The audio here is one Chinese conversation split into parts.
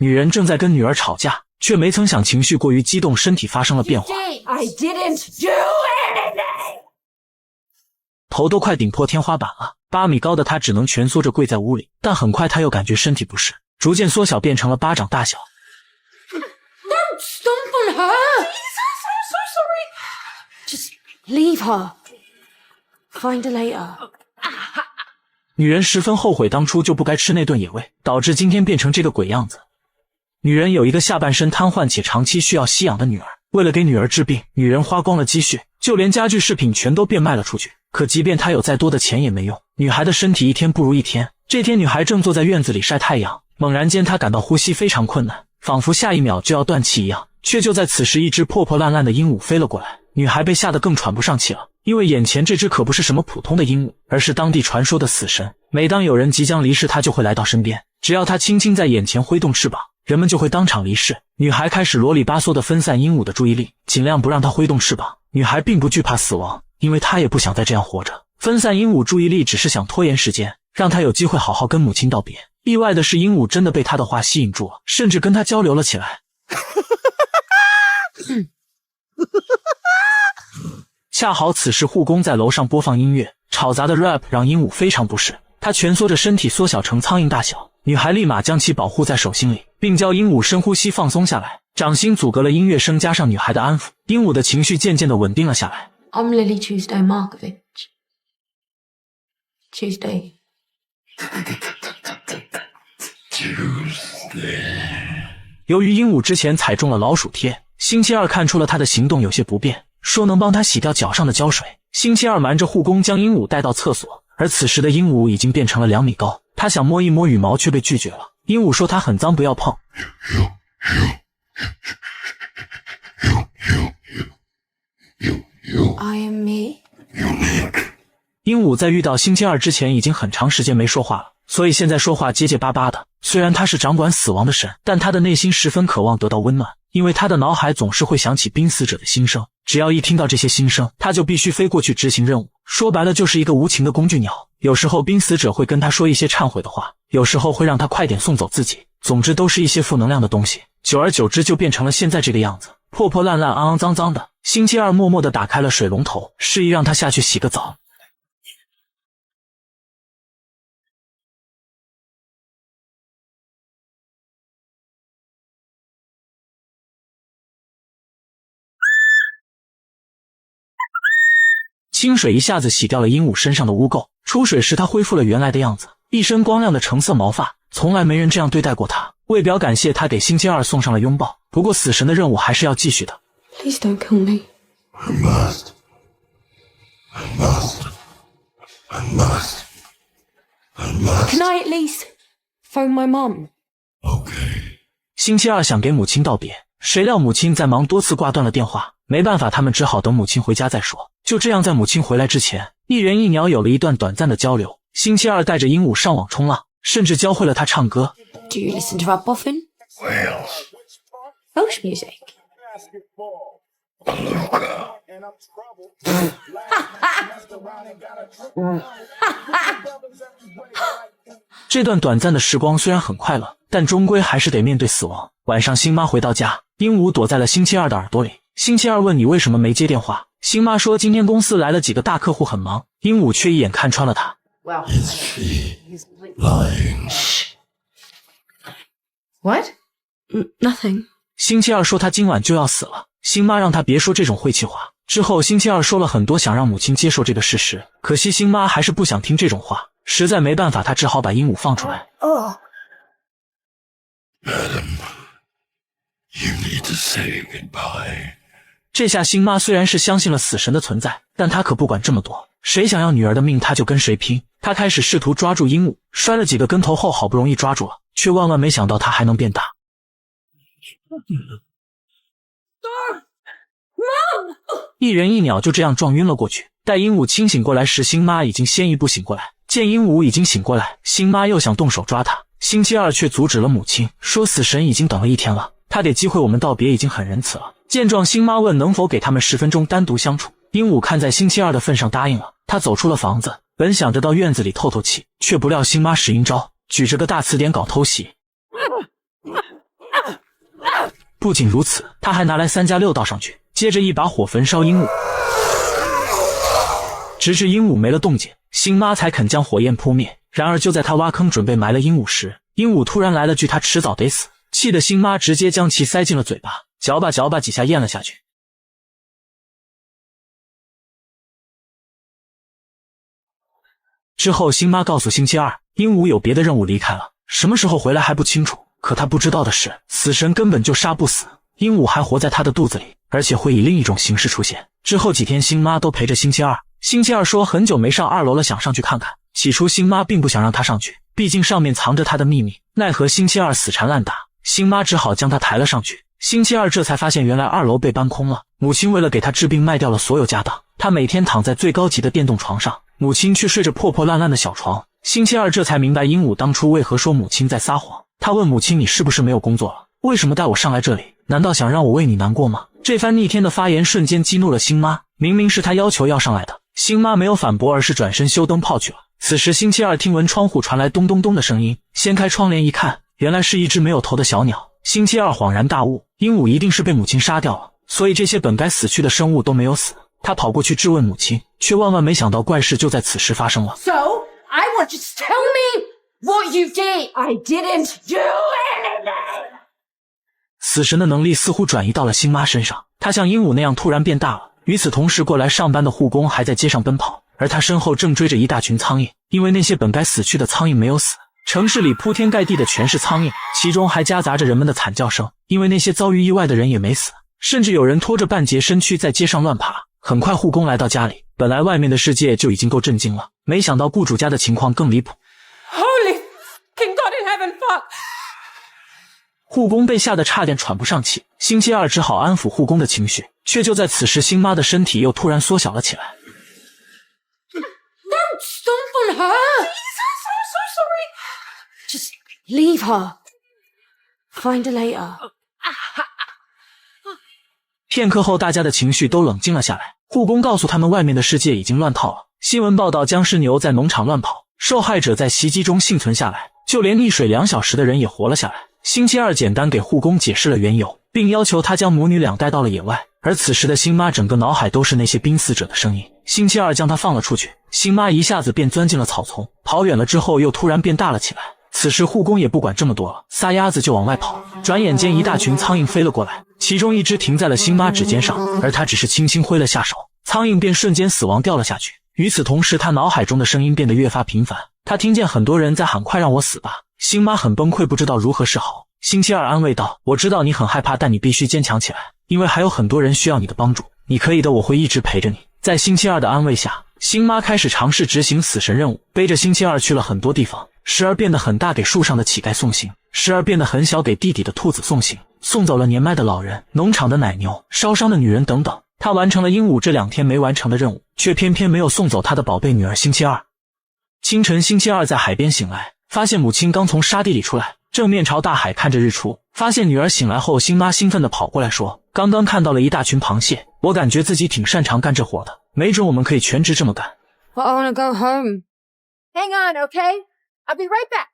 女人正在跟女儿吵架，却没曾想情绪过于激动，身体发生了变化。I didn't do anything. 头都快顶破天花板了，8米高的她只能蜷缩着跪在屋里，但很快她又感觉身体不适，逐渐缩小变成了巴掌大小。Don't stomp on her. Please, I'm so sorry. Just leave her. Find her later. 女人十分后悔当初就不该吃那顿野味，导致今天变成这个鬼样子。女人有一个下半身瘫痪且长期需要吸氧的女儿，为了给女儿治病，女人花光了积蓄，就连家具饰品全都变卖了出去。可即便她有再多的钱也没用，女孩的身体一天不如一天。这天女孩正坐在院子里晒太阳，猛然间她感到呼吸非常困难，仿佛下一秒就要断气一样。却就在此时，一只破破烂烂的鹦鹉飞了过来，女孩被吓得更喘不上气了，因为眼前这只可不是什么普通的鹦鹉，而是当地传说的死神。每当有人即将离世，它就会来到身边，只要它轻轻在眼前挥动翅膀，人们就会当场离世。女孩开始啰里吧嗦地分散鹦鹉的注意力，尽量不让它挥动翅膀。女孩并不惧怕死亡，因为她也不想再这样活着。分散鹦鹉注意力只是想拖延时间，让她有机会好好跟母亲道别。意外的是，鹦鹉真的被她的话吸引住了，甚至跟她交流了起来。恰好此时护工在楼上播放音乐，吵杂的 rap 让鹦鹉非常不适，它蜷缩着身体缩小成苍蝇大小。女孩立马将其保护在手心里，并教鹦鹉深呼吸放松下来。掌心阻隔了音乐声，加上女孩的安抚，鹦鹉的情绪渐渐地稳定了下来。I'm Lily Tuesday Markovich. Tuesday. 由于鹦鹉之前踩中了老鼠贴，星期二看出了它的行动有些不便，说能帮它洗掉脚上的胶水。星期二瞒着护工将鹦鹉带到厕所，而此时的鹦鹉已经变成了2米高，他想摸一摸羽毛却被拒绝了。鹦鹉说它很脏，不要碰。I am me. 鹦鹉在遇到星期二之前已经很长时间没说话了，所以现在说话结结巴巴的。虽然他是掌管死亡的神，但他的内心十分渴望得到温暖，因为他的脑海总是会想起濒死者的心声，只要一听到这些心声，他就必须飞过去执行任务。说白了就是一个无情的工具鸟。有时候濒死者会跟他说一些忏悔的话，有时候会让他快点送走自己，总之都是一些负能量的东西。久而久之就变成了现在这个样子，破破烂烂、肮肮脏脏的。星期二默默地打开了水龙头，示意让他下去洗个澡。清水一下子洗掉了鹦鹉身上的污垢，出水时它恢复了原来的样子，一身光亮的橙色毛发，从来没人这样对待过它。为表感谢，他给星期二送上了拥抱。不过死神的任务还是要继续的。Please don't kill me. I must. Can I at least phone my mum? Okay. 星期二想给母亲道别，谁料母亲在忙，多次挂断了电话。没办法，他们只好等母亲回家再说。就这样，在母亲回来之前，一人一鸟有了一段短暂的交流。星期二带着鹦鹉上网冲浪，甚至教会了他唱歌。Do you listen to rap often? Whales. Welsh music. Beluga. 这段短暂的时光虽然很快乐，但终归还是得面对死亡。晚上星妈回到家，鹦鹉躲在了星期二的耳朵里。星期二问你为什么没接电话，星妈说今天公司来了几个大客户很忙，鹦鹉却一眼看穿了他。Well. Is she lying? What? Nothing. 星期二说他今晚就要死了，星妈让他别说这种晦气话。之后星期二说了很多想让母亲接受这个事实，可惜星妈还是不想听这种话，实在没办法，他只好把鹦鹉放出来。Madam, you need to say goodbye. 这下星妈虽然是相信了死神的存在，但她可不管这么多，谁想要女儿的命她就跟谁拼。她开始试图抓住鹦鹉，摔了几个跟头后好不容易抓住了，却万万没想到它还能变大。一人一鸟就这样撞晕了过去。待鹦鹉清醒过来时，星妈已经先一步醒过来。见鹦鹉已经醒过来，星妈又想动手抓它，星期二却阻止了母亲，说死神已经等了1天了，他给机会我们道别已经很仁慈了。见状，星妈问能否给他们10分钟单独相处。鹦鹉看在星期二的份上答应了。他走出了房子，本想着到院子里透透气，却不料星妈使阴招，举着个大词典搞偷袭。不仅如此，他还拿来3+6倒上去，接着一把火焚烧鹦鹉，直至鹦鹉没了动静，星妈才肯将火焰扑灭。然而就在他挖坑准备埋了鹦鹉时，鹦鹉突然来了句他迟早得死，气得星妈直接将其塞进了嘴巴，嚼吧嚼吧几下咽了下去。之后星妈告诉星期二，鹦鹉有别的任务离开了，什么时候回来还不清楚。可他不知道的是，死神根本就杀不死，鹦鹉还活在他的肚子里，而且会以另一种形式出现。之后几天星妈都陪着星期二，星期二说很久没上2楼了，想上去看看。起初星妈并不想让他上去，毕竟上面藏着他的秘密，奈何星期二死缠烂打，星妈只好将他抬了上去。星期二这才发现原来2楼被搬空了，母亲为了给他治病卖掉了所有家当，他每天躺在最高级的电动床上，母亲却睡着破破烂烂的小床。星期二这才明白鹦鹉当初为何说母亲在撒谎。他问母亲，你是不是没有工作了？为什么带我上来这里？难道想让我为你难过吗？这番逆天的发言瞬间激怒了星妈，明明是他要求要上来的。星妈没有反驳，而是转身休灯泡去了。此时星期二听闻窗户传来咚咚咚的声音，掀开窗帘一看，原来是一只没有头的小鸟。星期二恍然大悟，鹦鹉一定是被母亲杀掉了，所以这些本该死去的生物都没有死。他跑过去质问母亲，却万万没想到怪事就在此时发生了。 So, I want you to tell me what you did. I didn't do anything. 死神的能力似乎转移到了星妈身上，她像鹦鹉那样突然变大了。与此同时，过来上班的护工还在街上奔跑，而他身后正追着一大群苍蝇。因为那些本该死去的苍蝇没有死，城市里铺天盖地的全是苍蝇，其中还夹杂着人们的惨叫声。因为那些遭遇意外的人也没死，甚至有人拖着半截身躯在街上乱爬。很快护工来到家里，本来外面的世界就已经够震惊了，没想到雇主家的情况更离谱。 Holy fucking God in heaven, fuck! 护工被吓得差点喘不上气，星期二只好安抚护工的情绪，却就在此时，星妈的身体又突然缩小了起来。Don't stomp on her! Please, I'm so sorry. Just leave her. Find her later. 片刻后，大家的情绪都冷静了下来。护工告诉他们，外面的世界已经乱套了。新闻报道僵尸牛在农场乱跑，受害者在袭击中幸存下来，就连溺水2小时的人也活了下来。星期二简单给护工解释了缘由，并要求他将母女俩带到了野外。而此时的星妈整个脑海都是那些濒死者的声音。星期二将她放了出去，星妈一下子便钻进了草丛，跑远了之后又突然变大了起来。此时护工也不管这么多了，撒丫子就往外跑。转眼间一大群苍蝇飞了过来，其中一只停在了星妈指尖上，而她只是轻轻挥了下手，苍蝇便瞬间死亡掉了下去。与此同时，她脑海中的声音变得越发频繁，她听见很多人在喊快让我死吧。星妈很崩溃，不知道如何是好。星期二安慰道，我知道你很害怕，但你必须坚强起来，因为还有很多人需要你的帮助，你可以的，我会一直陪着你。在星期二的安慰下，星妈开始尝试执行死神任务，背着星期二去了很多地方，时而变得很大给树上的乞丐送行，时而变得很小给地底的兔子送行，送走了年迈的老人、农场的奶牛、烧伤的女人等等。他完成了鹦鹉这2天没完成的任务，却偏偏没有送走他的宝贝女儿星期二。清晨，星期二在海边醒来，发现母亲刚从沙地里出来，正面朝大海看着日出。发现女儿醒来后，星妈兴奋地跑过来说，刚刚看到了一大群螃蟹，我感觉自己挺擅长干这活的，没准我们可以全职这么干。 But I want to go home. Hang on, okay? I'll be right back.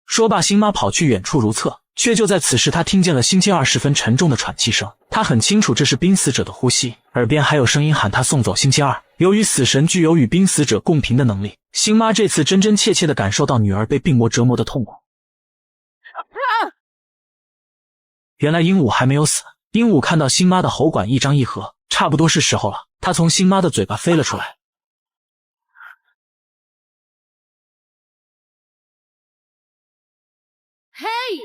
说罢，星妈跑去远处如厕，却就在此时，她听见了星期二十分沉重的喘气声。她很清楚这是濒死者的呼吸，耳边还有声音喊她送走星期二。由于死神具有与濒死者共频的能力，星妈这次真真切切地感受到女儿被病魔折磨的痛苦。原来鹦鹉还没有死。鹦鹉看到星妈的喉管一张一合，差不多是时候了。它从星妈的嘴巴飞了出来。Hey!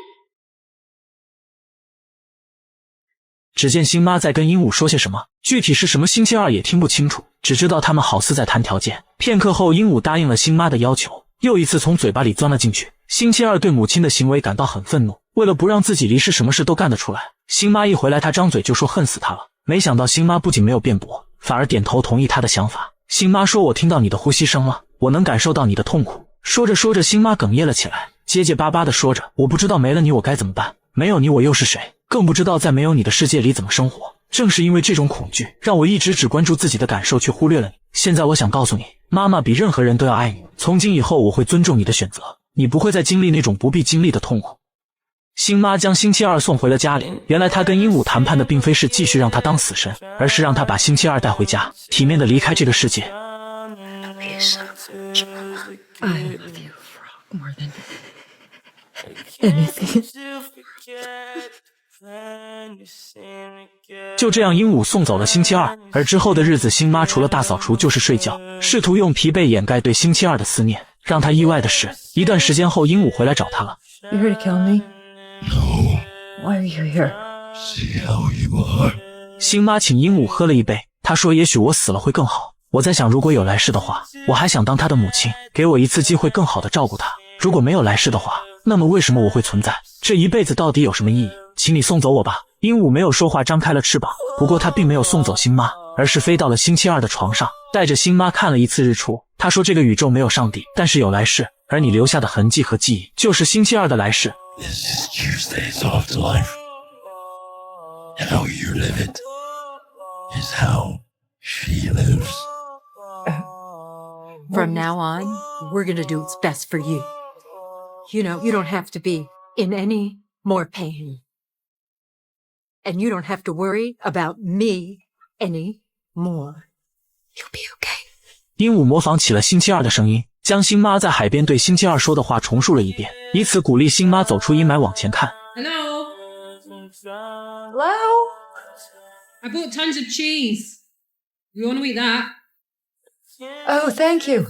只见星妈在跟鹦鹉说些什么，具体是什么星期二也听不清楚，只知道他们好似在谈条件。片刻后，鹦鹉答应了星妈的要求，又一次从嘴巴里钻了进去。星期二对母亲的行为感到很愤怒，为了不让自己离世，什么事都干得出来。星妈一回来，他张嘴就说恨死他了。没想到星妈不仅没有辩驳，反而点头同意他的想法。星妈说，我听到你的呼吸声了，我能感受到你的痛苦。说着说着，星妈哽咽了起来，结结巴巴地说着，我不知道没了你我该怎么办，没有你我又是谁，更不知道在没有你的世界里怎么生活。正是因为这种恐惧，让我一直只关注自己的感受，却忽略了你。现在我想告诉你，妈妈比任何人都要爱你，从今以后我会尊重你的选择，你不会再经历那种不必经历的痛苦。星妈将星期二送回了家里。原来她跟鹦鹉谈判的并非是继续让他当死神，而是让他把星期二带回家，体面的离开这个世界。I love you, Frog, more than anything. 就这样，鹦鹉送走了星期二，而之后的日子，星妈除了大扫除就是睡觉，试图用疲惫掩盖对星期二的思念。让她意外的是，一段时间后，鹦鹉回来找她了。You here to kill me? No. Why are you here? See how you are. 星妈请鹦鹉喝了一杯，她说：“也许我死了会更好。我在想，如果有来世的话，我还想当她的母亲，给我一次机会，更好的照顾她。如果没有来世的话，那么为什么我会存在？这一辈子到底有什么意义？请你送走我吧。”鹦鹉没有说话，张开了翅膀。不过它并没有送走星妈，而是飞到了星期二的床上，带着星妈看了一次日出。他说：“这个宇宙没有上帝，但是有来世，而你留下的痕迹和记忆，就是星期二的来世。” This is Tuesday's afterlife. How you live it is how she lives. From now on, we're gonna do what's best for you. You know, you don't have to be in any more pain. And you don't have to worry about me anymore. You'll be okay. 鹦鹉模仿起了星期二的声音，将星妈在海边对星期二说的话重述了一遍，以此鼓励星妈走出阴霾往前看。 Hello? Hello? I bought tons of cheese. You want to eat that? Oh, thank you.